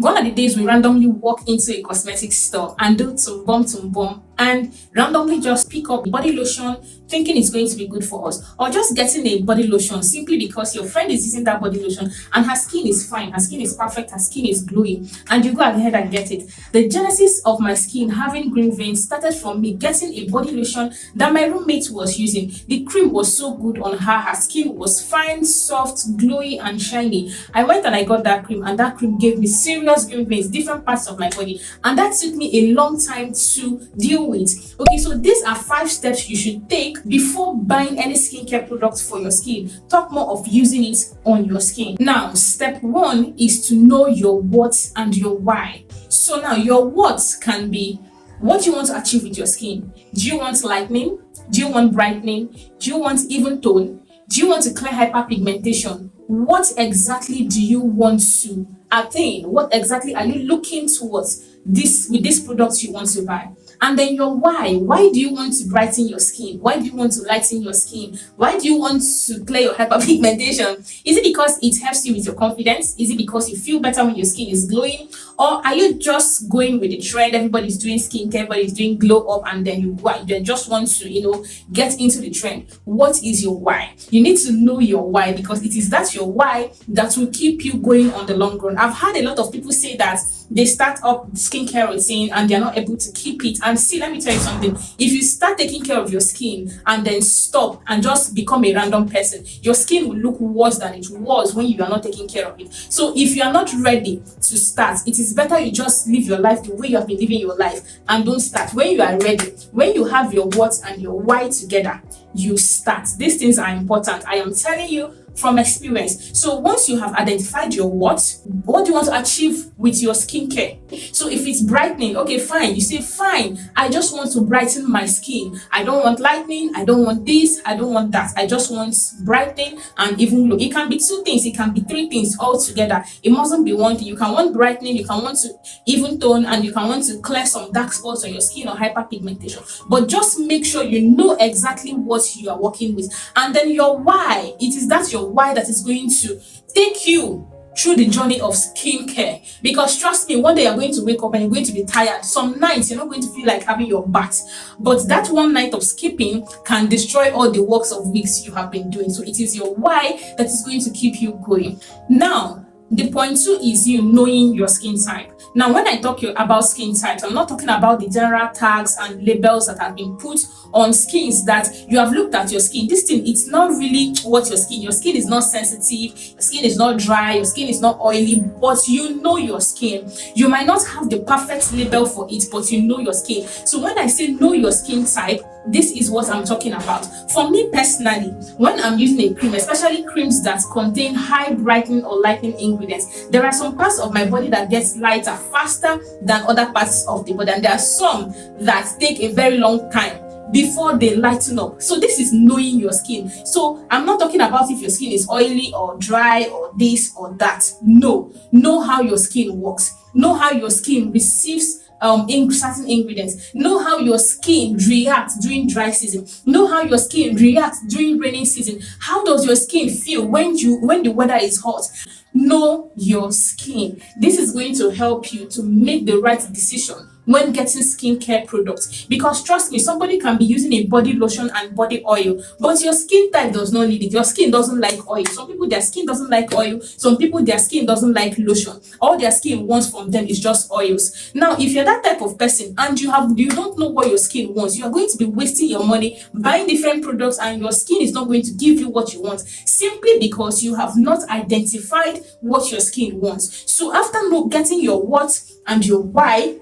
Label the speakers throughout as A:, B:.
A: Gone are the days we randomly walk into a cosmetic store and do tum bum and randomly just pick up body lotion thinking it's going to be good for us, or just getting a body lotion simply because your friend is using that body lotion and her skin is fine, her skin is perfect, her skin is glowing, and you go ahead and get it. The genesis of my skin having green veins started from me getting a body lotion that my roommate was using. The cream was so good on her, her skin was fine, soft, glowy, and shiny. I went and I got that cream, and that cream gave me serious green veins, different parts of my body, and that took me a long time to deal with. Okay, so these are 5 steps you should take before buying any skincare products for your skin. Talk more of using it on your skin. Now, step 1 is to know your what and your why. So now your what can be what you want to achieve with your skin. Do you want lightening? Do you want brightening? Do you want even tone? Do you want to clear hyperpigmentation? What exactly do you want to attain? What exactly are you looking towards this with these products you want to buy? And then your why. Why do you want to brighten your skin? Why do you want to lighten your skin? Why do you want to clear your hyperpigmentation? Is it because it helps you with your confidence? Is it because you feel better when your skin is glowing? Or are you just going with the trend? Everybody's doing skincare, everybody's doing glow up, and then you just want to, get into the trend. What is your why? You need to know your why, because it is that your why that will keep you going on the long run. I've had a lot of people say that they start up skincare routine and they're not able to keep it. And see, let me tell you something. If you start taking care of your skin and then stop and just become a random person, your skin will look worse than it was when you are not taking care of it. So if you are not ready to start, it is better you just live your life the way you have been living your life and don't start. When you are ready, when you have your what and your why together, you start. These things are important. I am telling you from experience. So once you have identified your what do you want to achieve with your skincare? So if it's brightening, okay, fine. You say, fine, I just want to brighten my skin. I don't want lightening, I don't want this, I don't want that. I just want brightening and even glow. It can be 2 things, it can be 3 things all together. It mustn't be one thing. You can want brightening, you can want to even tone, and you can want to clear some dark spots on your skin or hyperpigmentation. But just make sure you know exactly what you are working with. And then your why. It is that your why that is going to take you through the journey of skincare. Because trust me, one day you're going to wake up and you're going to be tired. Some nights you're not going to feel like having your bath, but that one night of skipping can destroy all the works of weeks you have been doing. So it is your why that is going to keep you going. Now, the point 2 is you knowing your skin type. Now, when I talk about skin types, I'm not talking about the general tags and labels that have been put on skins that you have looked at your skin. This thing, it's not really what your skin is not sensitive, your skin is not dry, your skin is not oily, but you know your skin. You might not have the perfect label for it, but you know your skin. So when I say know your skin type, this is what I'm talking about. For me personally, when I'm using a cream, especially creams that contain high brightening or lightening ingredients, there are some parts of my body that gets lighter faster than other parts of the body, and there are some that take a very long time before they lighten up. So this is knowing your skin. So I'm not talking about if your skin is oily or dry or this or that. No, know how your skin works. Know how your skin receives certain ingredients. Know how your skin reacts during dry season. Know how your skin reacts during rainy season. How does your skin feel when the weather is hot? Know your skin. This is going to help you to make the right decision when getting skincare products. Because trust me, somebody can be using a body lotion and body oil, but your skin type does not need it. Your skin doesn't like oil. Some people, their skin doesn't like oil. Some people, their skin doesn't like lotion. All their skin wants from them is just oils. Now, if you're that type of person and you don't know what your skin wants, you are going to be wasting your money buying different products, and your skin is not going to give you what you want, simply because you have not identified what your skin wants. So after getting your what and your why,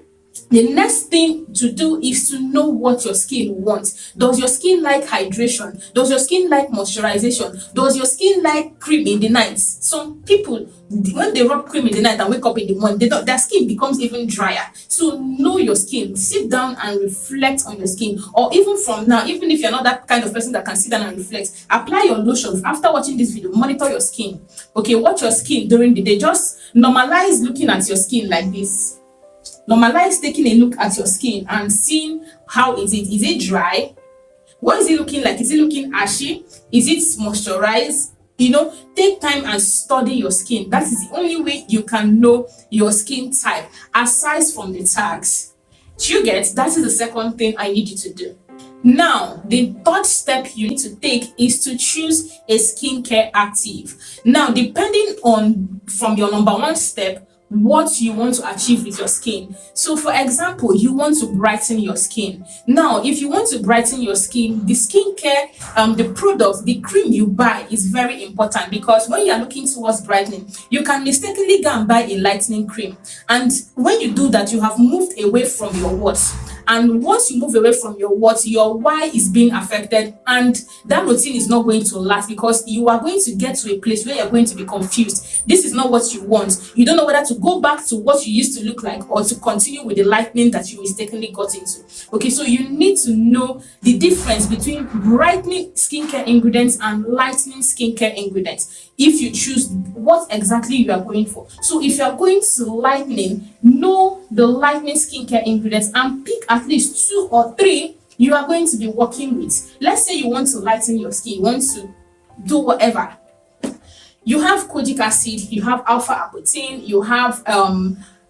A: the next thing to do is to know what your skin wants. Does your skin like hydration? Does your skin like moisturization? Does your skin like cream in the night? Some people, when they rub cream in the night and wake up in the morning, their skin becomes even drier. So know your skin. Sit down and reflect on your skin. Or even from now, even if you're not that kind of person that can sit down and reflect, apply your lotion. After watching this video, monitor your skin. Okay, watch your skin during the day. Just normalize looking at your skin like this. Normalize taking a look at your skin and seeing how is it. Is it dry? What is it looking like? Is it looking ashy? Is it moisturized? take time and study your skin. That is the only way you can know your skin type, aside from the tags. Do you get? That is the second thing I need you to do. Now, the third step you need to take is to choose a skincare active. Now, depending on from your number one step, what you want to achieve with your skin. So, for example, you want to brighten your skin. Now, if you want to brighten your skin, the skincare, the product, the cream you buy is very important, because when you are looking towards brightening, you can mistakenly go and buy a lightening cream. And when you do that, you have moved away from your warts. And once you move away from your warts, your why is being affected, and that routine is not going to last, because you are going to get to a place where you're going to be confused. This is not what you want. You don't know whether to go back to what you used to look like or to continue with the lightening that you mistakenly got into. Okay, so you need to know the difference between brightening skincare ingredients and lightening skincare ingredients if you choose what exactly you are going for. So if you are going to lightening, know the lightening skincare ingredients and pick at least 2 or 3 you are going to be working with. Let's say you want to lighten your skin, you want to do whatever. You have kojic acid, you have alpha arbutin, you have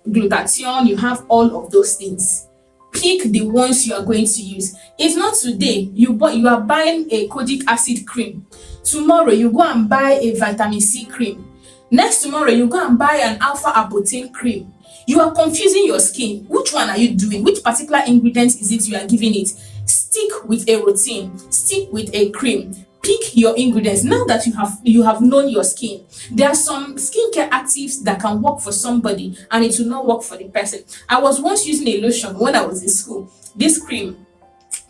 A: glutathione, you have all of those things. Pick the ones you are going to use. If not today, you are buying a kojic acid cream. Tomorrow, you go and buy a vitamin C cream. Next tomorrow, you go and buy an alpha arbutin cream. You are confusing your skin. Which one are you doing? Which particular ingredient is it you are giving it? Stick with a routine. Stick with a cream. Pick your ingredients. Now that you have known your skin, there are some skincare actives that can work for somebody and it will not work for the person. I was once using a lotion when I was in school. This cream,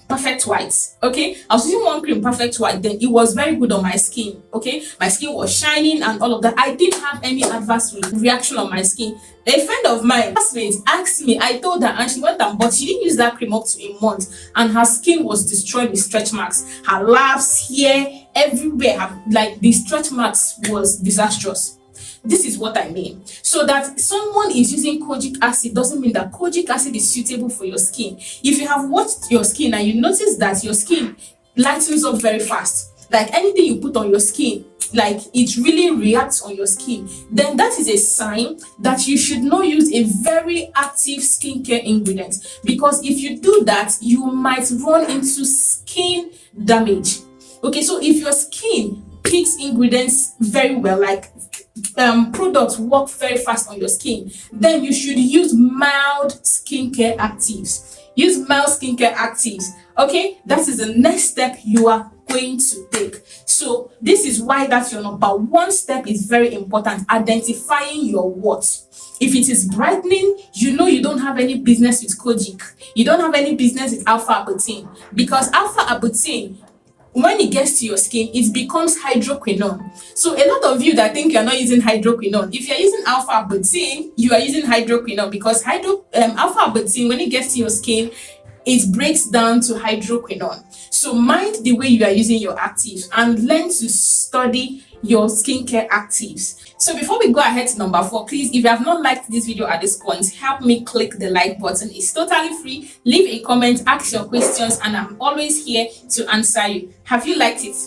A: Perfect White. Okay, I was using one cream, Perfect White, then it was very good on my skin. Okay, my skin was shining and all of that. I didn't have any adverse reaction on my skin. A friend of mine, classmate, asked me, I told her, and she went and but she didn't use that cream up to a month, and her skin was destroyed with stretch marks. Her labs, hair, everywhere, like the stretch marks was disastrous. This is what I mean. So that someone is using kojic acid doesn't mean that kojic acid is suitable for your skin. If you have watched your skin and you notice that your skin lightens up very fast, like anything you put on your skin, like it really reacts on your skin, then that is a sign that you should not use a very active skincare ingredient, because if you do that, you might run into skin damage. Okay, so if your skin picks ingredients very well, like products work very fast on your skin, then you should use mild skincare actives. Use mild skincare actives. Okay, that is the next step you are going to take. So this is why that's your number one step is very important. Identifying your what. If it is brightening, you know you don't have any business with kojic. You don't have any business with alpha arbutin, because alpha arbutin, when it gets to your skin, it becomes hydroquinone. So a lot of you that think you're not using hydroquinone, if you're using alpha arbutin, you are using hydroquinone, because alpha arbutin, when it gets to your skin, it breaks down to hydroquinone. So mind the way you are using your actives and learn to study your skincare actives. So before we go ahead to number 4, please, if you have not liked this video at this point, help me click the like button. It's totally free. Leave a comment, ask your questions, and I'm always here to answer you. Have you liked it?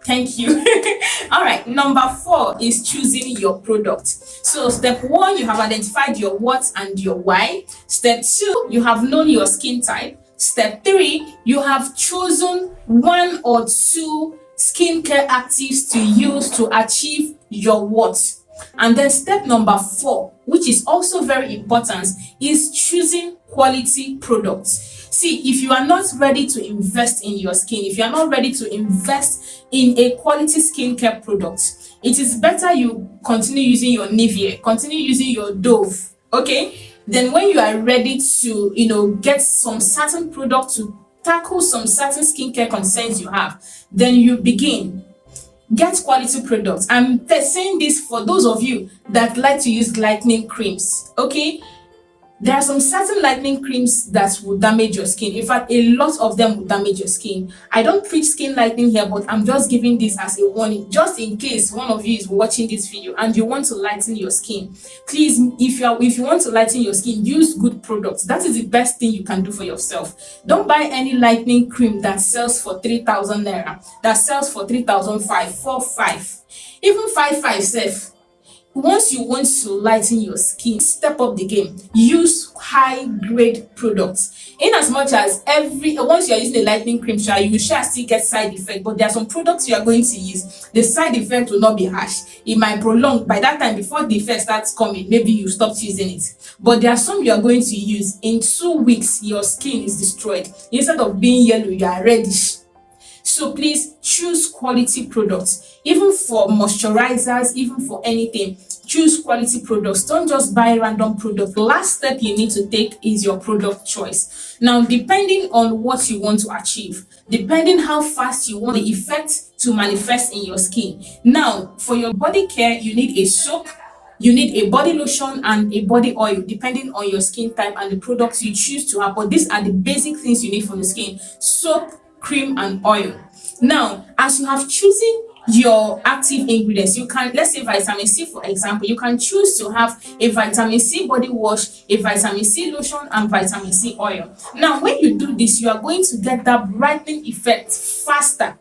A: Thank you. All right, number 4 is choosing your product. So step 1, you have identified your what and your why. Step 2, you have known your skin type. Step 3, you have chosen 1 or 2 skincare actives to use to achieve your what. And then step number 4, which is also very important, is choosing quality products. See, if you are not ready to invest in your skin, if you are not ready to invest in a quality skincare product, it is better you continue using your Nivea, continue using your Dove, okay? Then when you are ready to, get some certain product to tackle some certain skincare concerns you have, then you begin. Get quality products. I'm saying this for those of you that like to use lightening creams, okay? There are some certain lightening creams that will damage your skin. In fact, a lot of them will damage your skin. I don't preach skin lightening here, but I'm just giving this as a warning, just in case one of you is watching this video and you want to lighten your skin. Please, if you want to lighten your skin, use good products. That is the best thing you can do for yourself. Don't buy any lightening cream that sells for 3,000 naira, that sells for 3,500, 4,500, even 5,500 safe. Once you want to lighten your skin, step up the game. Use high grade products. In as much as once you are using a lightening cream, you shall still get side effect, but there are some products you are going to use. The side effect will not be harsh. It might prolong. By that time, before the effect starts coming, maybe you stopped using it. But there are some you are going to use. In 2 weeks, your skin is destroyed. Instead of being yellow, you are reddish. So please choose quality products, even for moisturizers, even for anything. Choose quality products. Don't just buy random products. The last step you need to take is your product choice. Now, depending on what you want to achieve, depending how fast you want the effect to manifest in your skin. Now, for your body care, you need a soap, you need a body lotion and a body oil, depending on your skin type and the products you choose to have. But these are the basic things you need for the skin: soap, cream, and oil. Now, as you have chosen your active ingredients, you can, let's say vitamin C, for example, you can choose to have a vitamin C body wash, a vitamin C lotion, and vitamin C oil. Now, when you do this, you are going to get that brightening effect faster.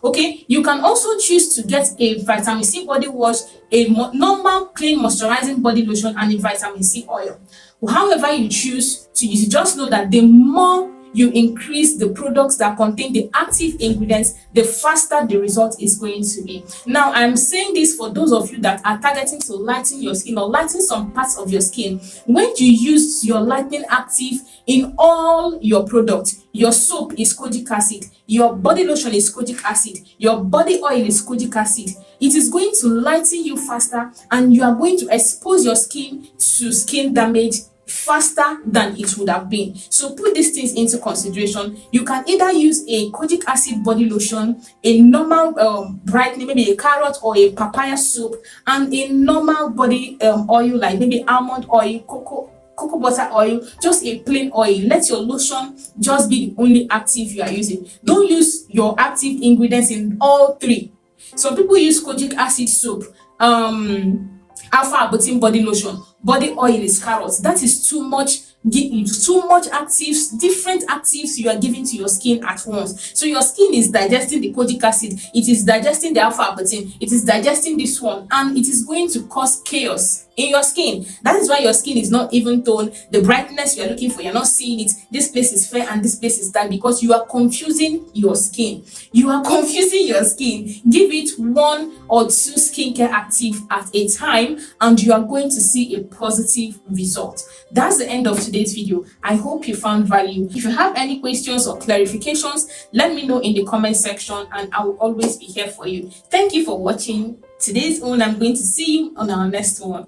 A: Okay, you can also choose to get a vitamin C body wash, a normal clean moisturizing body lotion, and a vitamin C oil. However you choose to use it, just know that the more you increase the products that contain the active ingredients, the faster the result is going to be. Now, I'm saying this for those of you that are targeting to lighten your skin or lighten some parts of your skin. When you use your lightening active in all your products, your soap is kojic acid, your body lotion is kojic acid, your body oil is kojic acid, it is going to lighten you faster, and you are going to expose your skin to skin damage faster than it would have been. So put these things into consideration. You can either use a kojic acid body lotion, a normal brightening, maybe a carrot or a papaya soap, and a normal body oil like maybe almond oil, cocoa butter oil, just a plain oil. Let your lotion just be the only active you are using. Don't use your active ingredients in all three. Some people use kojic acid soap, alpha arbutin body lotion, body oil is carrots. That is too much. Too much actives, different actives you are giving to your skin at once. So your skin is digesting the kojic acid, it is digesting the alpha arbutin, it is digesting this one, and it is going to cause chaos in your skin. That is why your skin is not even toned. The brightness you are looking for, you're not seeing it. This place is fair and this place is dark, because you are confusing your skin. You are confusing your skin. Give it 1 or 2 skincare active at a time, and you are going to see a positive result. That's the end of today's video. I hope you found value. If you have any questions or clarifications, let me know in the comment section, and I will always be here for you. Thank you for watching today's own. I'm going to see you on our next one.